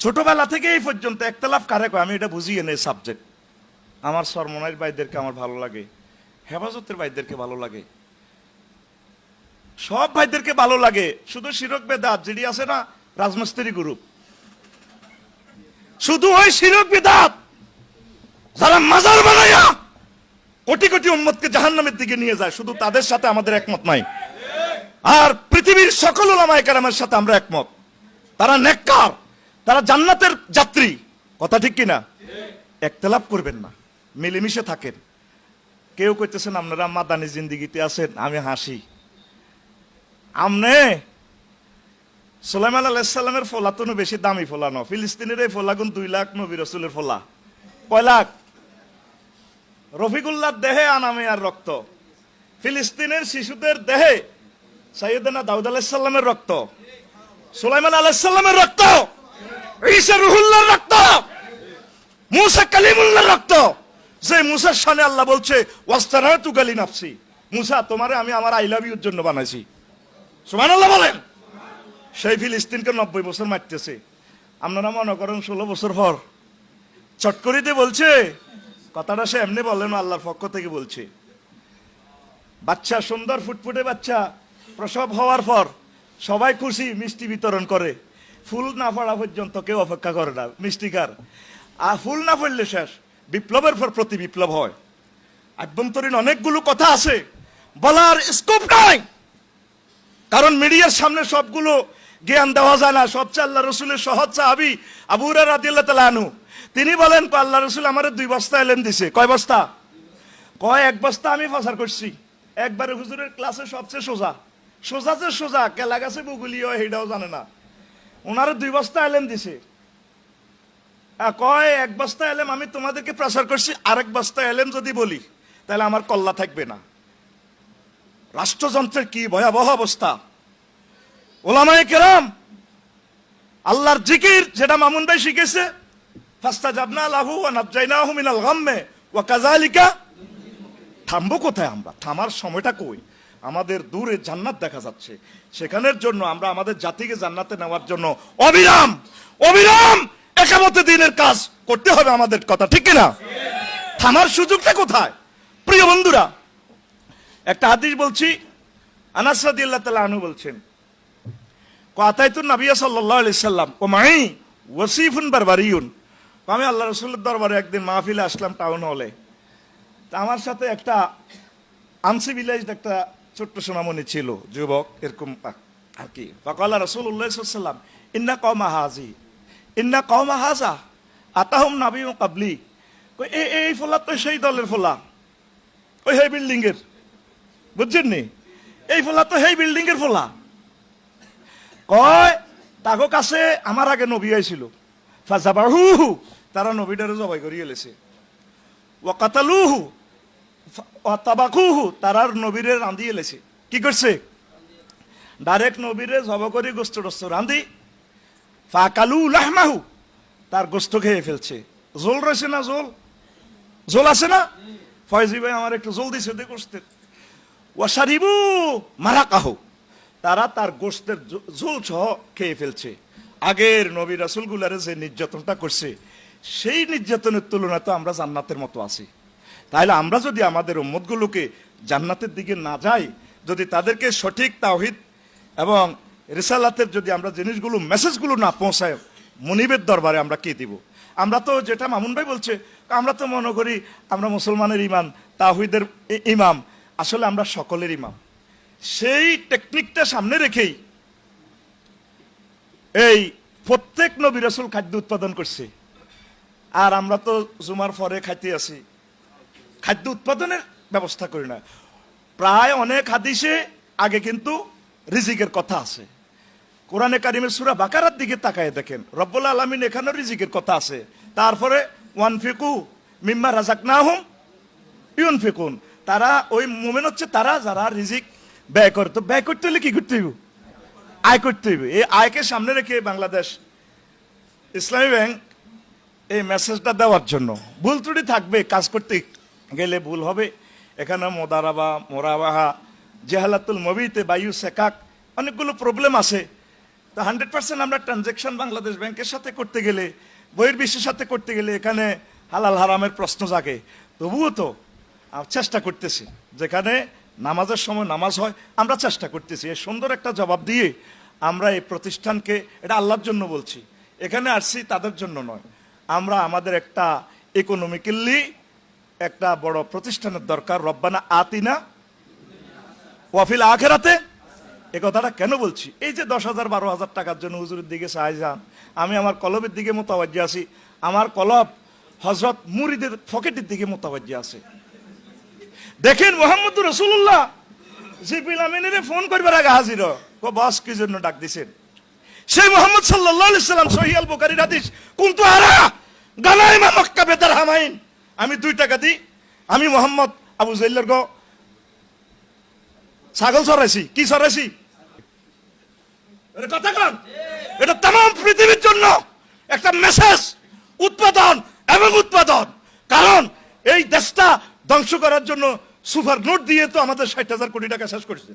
ছোটবেলা থেকে এই পর্যন্ত একতলাফ কারে কয় আমি এটা বুঝিয়ে নেই সাবজেক্ট। আমার সরমনাইর ভাইদেরকে আমার ভালো লাগে, হেফাজতের ভাইদেরকে ভালো লাগে, সব ভাইদেরকে ভালো লাগে। শুধু শিরক বেদাত যেটি আছে না রাজমিস্ত্রি গ্রুপ, শুধু ওই শিরক বেদাত যারা মাজার বানায়া কোটি কোটি উম্মতকে জাহান্নামের দিকে নিয়ে যায়, শুধু তাদের সাথে আমাদের একমত নাই। আর পৃথিবীর সকল উলামায়ে কেরামের সাথে আমরা একমত। তারা নেককার, তারা জান্নাতের যাত্রী। কথা ঠিক কিনা? একতলাফ করবেন না, মিলেমিশে থাকেন। কেউ কইতেছেন আপনারা মাদানী জিন্দিগিতে আছেন, আমি হাসি। আমনে সুলাইমান আলাইহিস সালামের ফলা তো বেশি দামি ফলা ন, ফিলিস্তিনের এই ফলা গুণ 2 লাখ নবী রাসূলের ফলা। কয় লাখ? রফিকুল্লাহর দেহে আনামিয়ার রক্ত, ফিলিস্তিনের শিশুদের দেহে সাইয়েদনা দাউদ আলাইহিস সালামের রক্ত, সুলাইমান আলাইহিস সালামের রক্ত, ঈসা রুহুল্লাহর রক্ত, মুসা কালিমুল্লাহর রক্ত। যে মুসার শানে আল্লাহ বলছে ওয়াস্তানাতু গালি নাফসি, মুসা তোমারে আমি আমার আই লাভ ইউর জন্য বানাইছি। সুবহানাল্লাহ বলেন। সেই ফিলিস্তিনকে 90 বছর মারতেছে। আপনারা মনে করেন 16 বছর পর চট করে দিয়ে বলছে কথাটা, সে এমনি বলেন আল্লাহর পক্ষ থেকে বলছে। বাচ্চা, সুন্দর ফুটফুটে বাচ্চা প্রসব হওয়ার পর সবাই খুশি, মিষ্টি বিতরণ করে। ফুল না পড়া পর্যন্ত কেউ অপেক্ষা করে না মিষ্টিকার। আর ফুল না পড়লে শেষ, বিপ্লবের পর প্রতি বিপ্লব হয়। আভ্যন্তরীণ অনেকগুলো কথা আছে, বলার স্কোপ নাই, কারণ মিডিয়ার সামনে সবগুলো জ্ঞান দেওয়া যায় না। সবচেয়ে আল্লাহ রসুলের সহজ সাহাবী আবু হুরায়রা রাদিয়াল্লাহু তাআলা আনহু, তিনি বলেন আল্লাহ রসুল আমারে 2 বস্তা এলেম দিছে। কয় বস্তা? কয় 1 বস্তা আমি প্রচার করছি। একবারে হুজুরের ক্লাসে সবচেয়ে সোজা, সোজা যে সোজা, কেলা গাছে বগুলিও সেইটাও জানে না। ওনারে 2 বস্তা এলেম দিছে। কয় 1 বস্তা এলেম আমি তোমাদেরকে প্রচার করছি, আরেক বস্তা এলেম যদি বলি তাহলে আমার কল্লা থাকবে না। রাষ্ট্রযন্ত্রের কি ভয়াবহ অবস্থা! উলামায়ে কেরাম আল্লাহর জিকির যেটা মামুন ভাই শিখেছে, ফাস্তাজাবনা লাহু ওয়া নাজাইনাহু মিনাল গাম্মে ওয়া কাযালিকা। থামবো কোথায়? আমরা থামার সময়টা কই? আমাদের দূরে জান্নাত দেখা যাচ্ছে, সেখানের জন্য আমরা আমাদের জাতিকে জান্নাতে নেওয়ার জন্য অবিরাম অবিরাম একামতে দিনের কাজ করতে হবে আমাদের। কথা ঠিক কিনা? থামার সুযোগটা কোথায়? প্রিয় বন্ধুরা, একটা হাদিস বলছি, আনাস রাদিয়াল্লাহু তাআলা আনহু বলছেন, কাতাইতুন নবী সাল্লাল্লাহু আলাইহি সাল্লাম ও মাই ওয়াসিফুন বারবারিয়ুন। আমি আল্লাহ রাসূলের দরবারে একদিন মাহফিলে আসলাম টাউন হলে। তা আমার সাথে একটা আনসিভিলাইজড একটা ছোট্ট সোনামণি ছিল, যুবক এরকম আর কি। ফাকালা রাসূলুল্লাহ সাল্লাল্লাহু আলাইহি সাল্লাম ইন্না কওমা হাযি ইন্না কওমা হাযা আতাহুম নাবিয়্যুন ক্বাবলি। এই ফলা তো সেই দলের ফলা, ওই সেই বিল্ডিং এর, বুঝছেন নি? এই ফলা তো সেই বিল্ডিং এর ফলা। কয় তাগো কাছে আমার আগে নবী আইছিল, ফাযাবাহুহু, তারা নবীটারে জবাই করে এলেছে। ওয়া কাতালুহু ওয়া তাবাকুহু, তারার নবীরে রাঁধি এলেছে। কি করছে? ডাইরেক্ট নবীরে জবাই করে গোশত টস্ত রাঁধি, ফাকালু লাহমাহু, তার গোশত খেয়ে ফেলছে। জোল রয়েছে না? জোল জোল আছে না? ফয়জি ভাই আমার একটু জল দিছে দে গোশতের। ওয়াশারিবু মারাকাহু, তারা তার গোশতের ঝোল সহ খেয়ে ফেলছে। আগের নবী রাসূলগুলারে যে নির্যাতনটা করছে, সেই নির্যাতনের তুলনায় তো আমরা জান্নাতের মতো আছি। তাহলে আমরা যদি আমাদের উম্মতগুলোকে জান্নাতের দিকে না যাই, যদি তাদেরকে সঠিক তাওহীদ এবং রিসালাতের যদি আমরা জিনিসগুলো মেসেজগুলো না পৌঁছায়, মুনিবের দরবারে আমরা কি দিব? আমরা তো যেটা মামুন ভাই বলছে, আমরা তো মনে করি আমরা মুসলমানের ইমাম, তাওহীদের ইমাম। আসলে আমরা সকলের ইমাম। সেই টেকনিকটা সামনে রেখেই এই প্রত্যেক নবী রাসূল খাদ্য উৎপাদন করছে, আর আমরা তো জুমার পরে খাইতে আসি, খাদ্য উৎপাদনের ব্যবস্থা করি না। প্রায় অনেক হাদিসে আগে কিন্তু রিজিকের কথা আছে। কোরআনে কারিমের সূরা বাকারার দিকে তাকায় দেখেন, রব্বুল আলামিন এখানেও রিজিকের কথা আছে। তারপরে ওয়ানফিকু মিম্মা রাযাকনাহুম ইউনফিকুন, তারা ওই মুমিন হচ্ছে তারা যারা রিজিক ব্যয় করে। তো ব্যয় করতে হলে কি করতে হইব? আয় করতে হইবে। এই আয়কে সামনে রেখে বাংলাদেশ ইসলামী ব্যাংক এই মেসেজটা দেওয়ার জন্য, ভুল ত্রুটি থাকবে, কাজ করতে গেলে ভুল হবে। এখানে মোদারাবা, মোরাবাহা, জেহালাতুল মবিতে, বায়ু সেকাক, অনেকগুলো প্রবলেম আছে। তো 100% আমরা ট্রানজেকশন বাংলাদেশ ব্যাংকের সাথে করতে গেলে, বহির্বিশ্বের সাথে করতে গেলে এখানে হালাল হারামের প্রশ্ন জাগে। তবুও তো চেষ্টা করতেছি, যেখানে নামাজের সময় নামাজ হয় আমরা চেষ্টা করতেছি। এই সুন্দর একটা জবাব দিয়ে আমরা এই প্রতিষ্ঠানকে, এটা আল্লাহর জন্য বলছি, এখানে আসছি তাদের জন্য নয়, আমরা আমাদের একটা ইকোনমিক্যালি একটা বড় প্রতিষ্ঠানের দরকার। রব্বানা আতিনা ওয়াফিল আখিরাতে, এই কথাটা কেন বলছি? এই যে 10,000 12,000 টাকার জন্য হুজুরের দিকে চাই যান, আমি আমার কলবের দিকে মোতাবাজ্জি আছি, আমার কলব হযরত মুরিদের পকেটের দিকে মোতাবাজ্জি আছে। দেখেন মোহাম্মদ রাসূলুল্লাহ জিবরিল আমিনের ফোন করবার আগে হাজির, ও বস কি জন্য ডাক দিছেন? সেই মুহাম্মদ সাল্লাল্লাহু আলাইহি সাল্লাম, সহিহ আল বুখারীর হাদিস, কুনতু আরা গানাইমা মক্কা বিদিরহামাইন, আমি 2 টাকা দিই, আমি মোহাম্মদ আবু জাইলের গো ছাগল চড়াইছি। কি চড়াইছি? কথা কন, এটা তাম পৃথিবীর জন্য একটা মেসেজ, উৎপাদন এবং উৎপাদন। কারণ এই দেশটা ধ্বংস করার জন্য সুপার নোট দিয়ে তো আমাদের 60,000 কোটি টাকা শেষ করেছে।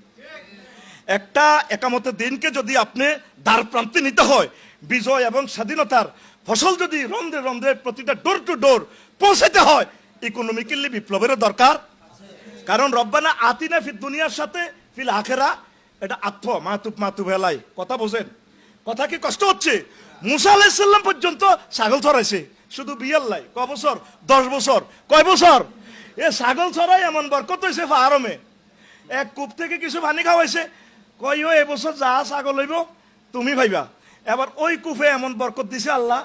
একটা একামতের দিনকে যদি আপনি দ্বার প্রান্তে নিতে হয়, বিজয় এবং স্বাধীনতার ফসল যদি রন্ধ্রে রন্ধ্রে প্রতিটা ডোর টু ডোর পৌঁছাতে হয়, ইকোনমিক্যালি বিপ্লবের দরকার। কারণ রব্বানা আতিনা ফিদ দুনিয়ার সাথে ফিল আখিরা, এটা আত্ম মাতুব হেলাই। কথা বোঝেন? কথা কি কষ্ট হচ্ছে? মুসা আলাইহিস সালাম পর্যন্ত ছাগল চড়াইছে, শুধু বিয়াল্লাই। ক বছর? 10 বছর। কয় বছর? এ ছাগল চড়াই এমন বরকত হয়েছে ফাহারমে, এক কূপ থেকে কিছু পানি খাওয়াইছে, কই ও এবছর যা ছাগল হইব তুমি ভাইবা। এবার ওই কূপে এমন বরকত দিছে আল্লাহ,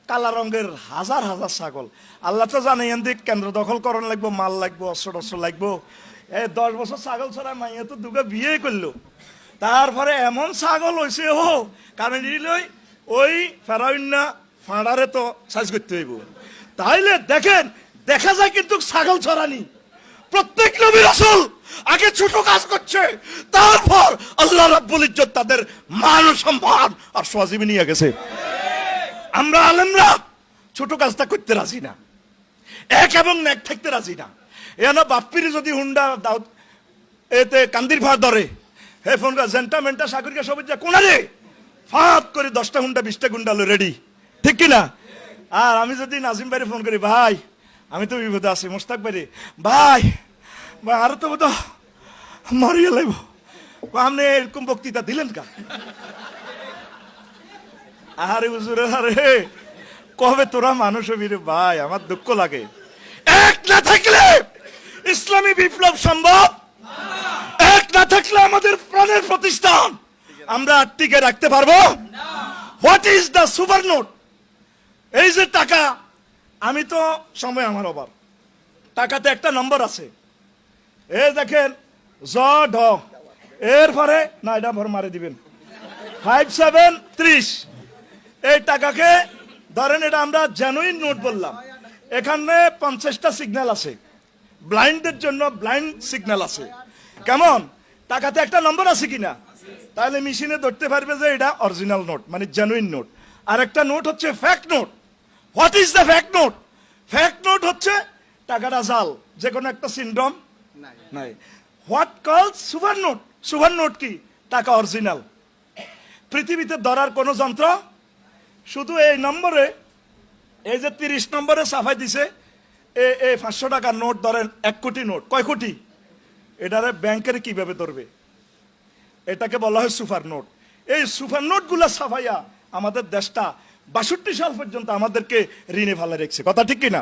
কালা রঙের হাজার হাজার ছাগল। আল্লাহ তো জানে এদিক কেন্দ্র দখল করণ লাগবো, মাল লাগবো, অস্ত্র টস্ত্র লাগবো। 10 বছর ছাগল ছড়া মাইয়া তো দুগা বিয়ে করলো। তারপরে এমন ছাগল হয়েছে, কারণ ওই ফেরাউন্না ফাঁড়ারে তো সাইজ করতে হইব। তাইলে দেখেন, দেখা যায় কিন্তু ছাগল ছড়ানি প্রত্যেক নবী রাসূল আগে ছোট কাজ করছে, তারপর আল্লাহ রাব্বুল ইজ্জত তাদের মান সম্মান আর সওয়াজিবি নিয়ে গেছে। আমরা আলেমরা ছোট কাজটা করতে রাজি না, এক এবং নেক থাকতে রাজি না। এন বাপ্পির যদি হুন্ডা দাও এতে কান্দির ভাড় ধরে, হে ফোন জেন্টামেন্টা সাগরিকা সবুজ কোনারে ফাঁপ করে 10টা হুন্ডা 20টা গুন্ডা রেডি, ঠিক কিনা? আর আমি যদি নাজিম ভাইরে ফোন করি, ভাই আমি তো বিপদে আছি, মোস্তাক ভাইরে, ভাই ভাই আরো তো বোধ মারিয়ে লাগবো, আপনি এরকম বক্তৃতা দিলেন কা? আরে হুজুরে, আরে কবে তোরা মানুষ হবি রে ভাই, আমার দুঃখ লাগে। এক না থাকলে ইসলামী বিপ্লব সম্ভব, এক না থাকলে আমাদের প্রাণের প্রতিষ্ঠান আমরা টিকে রাখতে পারবো। What is the super note? এই যে টাকা, আমি তো সময় আমার অভাব, টাকাতে একটা নম্বর আছে, এই দেখেন জ ঢ, এরপরে না এটা ভর মারে দিবেন 5730। এই টাকাকে ধরেন, এটা আমরা জেনুইন নোট বললাম, এখানে 50টা সিগন্যাল আছে, ব্লাইন্ডের জন্য ব্লাইন্ড সিগন্যাল আছে। কেমন? টাকাতে একটা নম্বর আছে কিনা, তাহলে মেশিনে ধরতে পারবে যে এটা অরিজিনাল নোট, মানে জেনুইন নোট। আর একটা নোট হচ্ছে fact note. What is the fact note? Fact note হচ্ছে টাকাটা জাল, যে কোনো একটা সিনড্রোম নাই। হোয়াট কলস সুপার নোট? সুপার নোট কি? টাকা অরিজিনাল, পৃথিবীতে ধরার কোনো যন্ত্র, শুধু এই নম্বরে, এই যে 30 নম্বরে সাফাই দিছে, এই 500 টাকার নোট ধরেন 1 কোটি নোট, কয় কোটি? এটারে ব্যাংকের কিভাবে ধরবে? এটাকে বলা হয় সুপার নোট। এই সুপার নোট গুলা সাফাইয়া আমাদের দেশটা 62 সাল পর্যন্ত আমাদেরকে ঋণে ফেলে রেখেছে। কথা ঠিক কিনা?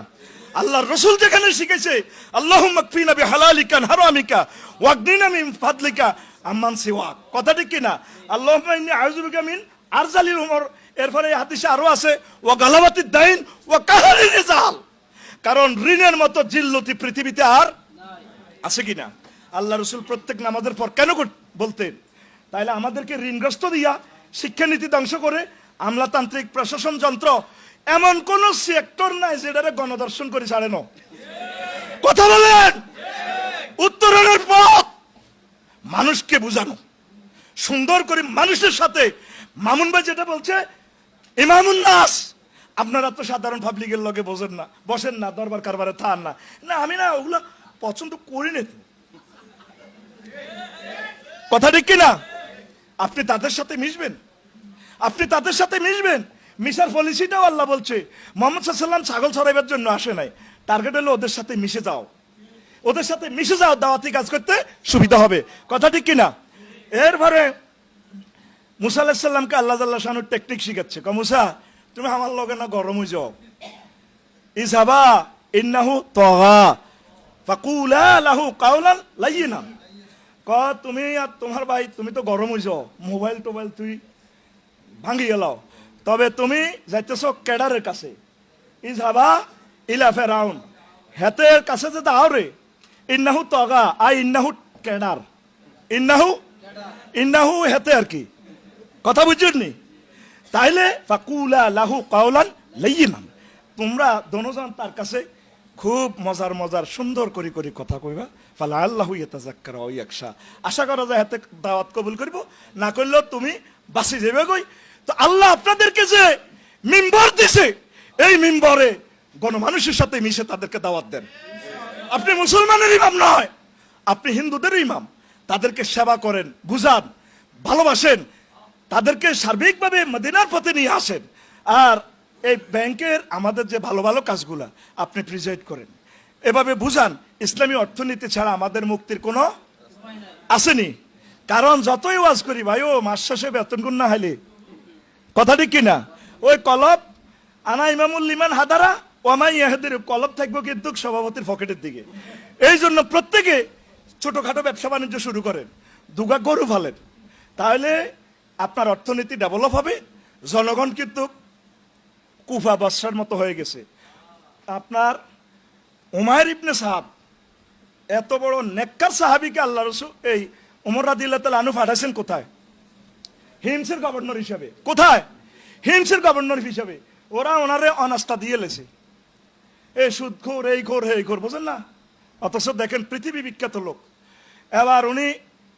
আল্লাহর রাসূল যেখানে শিখেছে, আল্লাহুম্মা কফিনা বিহালালিকা হারামিকা ওয়াগনিনা মিন ফাদলিকা আম্মান সিওয়াক। কথা ঠিক কিনা? আল্লাহুম্মা ইন্নী আউযু বিকা মিন আরজালিল উমর। এরপরে এই হাদিসে আরো আছে ওয়া গালাবাতিদ দাইন ওয়া কাহরির রিজাল। কারণ ঋণের মতো জিল্লতি পৃথিবীতে আর আছে কিনা? আল্লাহ রাসূল প্রত্যেক নামাজের পর কেন বলতেন? তাইলে আমাদেরকে ঋণগ্রস্ত দিয়া শিক্ষানীতি ধ্বংস করে আমলাতান্ত্রিক প্রশাসন যন্ত্র, এমন কোন সেক্টর নাই যেটারে গণদর্শন করে ছাড়ে না। কথা বলেন? উত্তরণের পথ মানুষকে বুঝানো, সুন্দর করে মানুষের সাথে। মামুন ভাই যেটা বলছে ইমামুন নাস, আপনারা তো সাধারণ পাবলিকের লগে বসেন না, দরবার কারবারে থান না। না, আমি না ওগুলা পছন্দ করি না। কথা ঠিক কিনা? আপনি তাদের সাথে মিশবেন, আপনি তাদের সাথে মিশবেন। মিশার পলিসিটাও আল্লাহ বলছে। মোহাম্মদ সাল্লাল্লাহু আলাইহি ওয়াসাল্লাম ছাগল চড়াইবার জন্য আসে নাই, টার্গেট হলো ওদের সাথে মিশে যাও, ওদের সাথে মিশে যাও, দাওয়াতি কাজ করতে সুবিধা হবে। কথা ঠিক কিনা? এরপরে মুসা আলাইহিস সালামকে আল্লাহ তাআলা শানুর টেকনিক শিখাচ্ছে। মুসা, তুমি আমার লগে না গরম হয়ে যাও, ইযহাবা ইন্নাহু তাগা ফাকুলা লাহু কাওলান লাইয়িনা। তুমি আর তোমার ভাই তুমি তো গরম হয়ে যাও, মোবাইল টোবাইল তুই ভাঙি গেলাও, তবে তুমি যাইতেছ কেডারের কাছে, ইযহাবা ইলা ফিরাউন, হেতের কাছে যে দাও রে, ইন্নাহু তাগা আই ইন্নাহু কেডার, ইন্নাহু হেতে আর কি, কথা বুঝছেননি? তাইলে ফাকুলা লাহু কাওলান লাইয়িনা, তোমরা দোনোজন তার কাছে খুব মজার মজার সুন্দর করে করে কথা কইবা, ফালা আল্লাহু ইয়াতাযাক্কারু ওয়া ইয়াখশা, আশা করা যায় হাতে দাওয়াত কবুল করব, না করলেও তুমি বাঁচি যাবে কই। তো আল্লাহ আপনাদেরকে যে মিম্বর দিছে, এই মিম্বরে গণমানুষের সাথে মিশে তাদেরকে দাওয়াত দেন। আপনি মুসলমানের ইমাম নয়, আপনি হিন্দুদের ইমাম, তাদেরকে সেবা করেন, বুঝান, ভালোবাসেন, তাদেরকে সার্বিকভাবে মদিনার পথে নিয়ে আসেন। আর এই ব্যাংকের আমাদের যে ভালো ভালো কাজগুলা আপনি প্রিজাইড করেন, এভাবে বুঝান। ইসলামী অর্থনীতি ছাড়া আমাদের মুক্তির কোনো আসেনি। কারণ যতই ওয়াজ করি ভাই, ও মাস শেষে বেতন গুণ না হাইলে, কথা ঠিক কিনা? ওই কলব আনা ইমামুল লিমান হাদারা ওয়ামাই ইয়াহদির কলব থাকবো কিন্তু সভাপতির পকেটের দিকে। এই জন্য প্রত্যেকে ছোটখাটো ব্যবসা বাণিজ্য শুরু করেন, দুগা গরু ফালেন, তাহলে আপনার অর্থনীতি ডেভেলপ হবে। জনগণ কিন্তু কুফা বাদশার মতো হয়ে গেছে। আপনার উমাইর ইবনে সাহাব, এত বড় নেককার সাহাবীকে আল্লাহ রাসূল এই ওমর রাদিয়াল্লাহু তাআলা আনহু পাঠাইছেন কোথায়? হিমসের গভর্নর হিসাবে। কোথায়? হিমসের গভর্নর হিসাবে। ওরা ওনারে অনাস্থা দিয়ে লেছে, এই সুদখোর, এই খোর, এই খোর, বুঝেন না? অথচ দেখেন পৃথিবী বিখ্যাত লোক। এবার উনি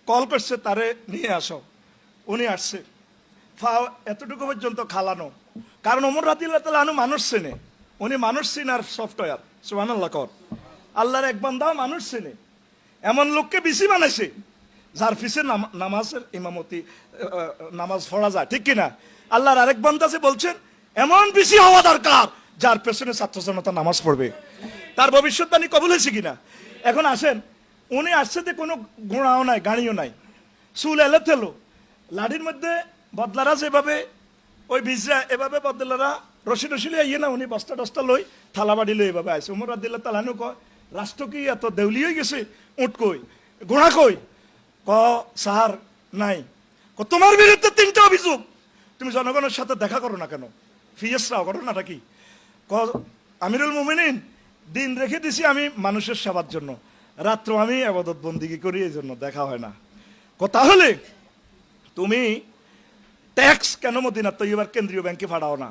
কল করছে তারে নিয়ে আসো, উনি আসছে, এতটুকু পর্যন্ত খালানো। কারণ ওমর রাদিয়াল্লাহু তাআলা আনহু মানুষ চেনে, উনি মানুষ চিনার সফটওয়্যার। সুবহানাল্লাহ কর, আল্লাহর এক বান্দাও মানুষ চেনে, এমন লোককে বেশি বানাইছে যার পিছে নামাজের ইমামতি, নামাজ পড়া যায়, ঠিক কিনা? আল্লাহর আরেক বান্দা যে বলছেন এমন বেশি হওয়া দরকার যার পেছনে ছাত্র জনতা নামাজ পড়বে। তার ভবিষ্যৎবাণী কবুল হয়েছে কিনা? এখন আসেন, উনি আসছে যে কোনো ঘোড়াও নাই, গাড়িও নাই, চুল এলে থেলো, লাঠির মধ্যে বদলারা যেভাবে ওই বিজরা এভাবে বদলারা রশি রশি ইয়ে না, উনি বস্তা টস্তা লই থালা বাড়ি লই এভাবে আসে। ওমর রাদিয়াল্লাহু তাআলা আনহু কয়, রাষ্ট্র কি এত দেউলি হয়ে গেছে? উঠ কই, ঘোড়া কই? ক সাহার নাই। তোমার বিরুদ্ধে 3টা অভিযোগ, তুমি জনগণের সাথে দেখা করো না কেন? ফিয়েসরাও ঘটনাটা কি? ক আমিরুল মুমিনিন, দিন রেখে দিছি আমি মানুষের সেবার জন্য, রাত্র আমি ইবাদত বন্দিগি করি, এই জন্য দেখা হয় না। তাহলে তুমি ট্যাক্স কেন মদিনা তৈয়বার কেন্দ্রীয় ব্যাংকে ফাড়াও না?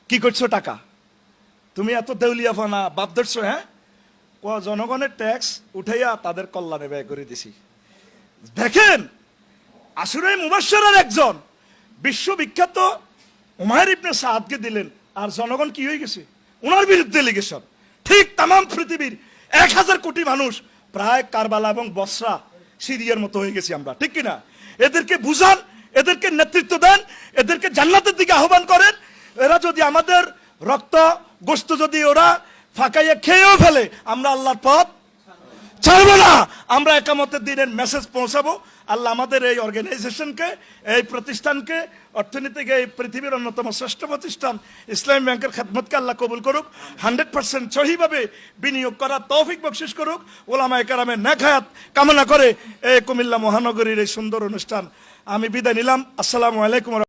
কি করছো টাকা? তুমি এত দেউলিয়া ফানা বাপ ধরছো? হ্যাঁ, জনগণের ট্যাক্স উঠাইয়া তাদের কল্যাণে ব্যয় করে দিছি। দেখেন, আশুরায়ে মুবাশশারার একজন বিশ্ববিখ্যাত উমাইর ইবনে সাদকে দিলেন, আর জনগণ কি হয়ে গেছে? ওনার বিরুদ্ধে লিগেশন। ঠিক তাম পৃথিবীর 1000 কোটি মানুষ প্রায় কারবালা এবং বসরা, সিরিয়ার মতো হয়ে গেছি আমরা, ঠিক কিনা? এদেরকে বুঝান, এদেরকে নেতৃত্ব দেন, এদেরকে জান্নাতের দিকে আহ্বান করেন। এরা যদি আমাদের রক্ত গোশত যদি ওরা ফাঁকাইয়া খেয়েও ফেলে, আমরা আল্লাহর পথ ছাড়বো না। আমরা একামতের দিনের মেসেজ পৌঁছাবো। আল্লাহ আমাদের এই অর্গানাইজেশনকে, এই প্রতিষ্ঠানকে, অর্থনীতিকে, এই পৃথিবীর অন্যতম শ্রেষ্ঠ প্রতিষ্ঠান ইসলামী ব্যাংকের খেদমতকে আল্লাহ কবুল করুক, 100% সহিভাবে বিনিয়োগ করার তৌফিক বকশিশ করুক। ওলামায়ে কেরামের নেক হায়াত কামনা করে এই কুমিল্লা মহানগরীর এই সুন্দর অনুষ্ঠান আমি বিদায় নিলাম। আসসালামু আলাইকুম।